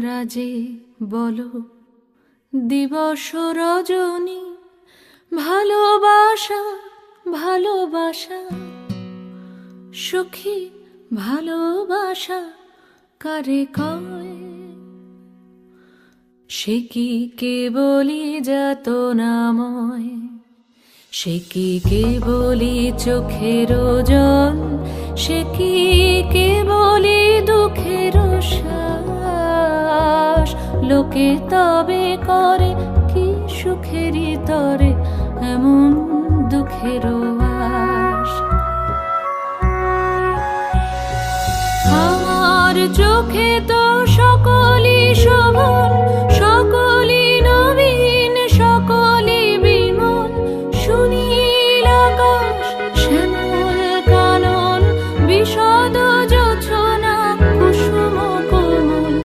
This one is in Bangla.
তোমরা যে বলো দিবস রজনী, ভালোবাসা ভালোবাসা সখী ভালোবাসা কারে কয়? সে কি কেবলি যাতনাময়, সে কি কেবলি চোখের জল, সে কি কেবলি দুঃখের শ্বাস? লোকে তবে করে কি সুখেরই তরে এমন দুঃখের আশ? আমার চোখে তো সব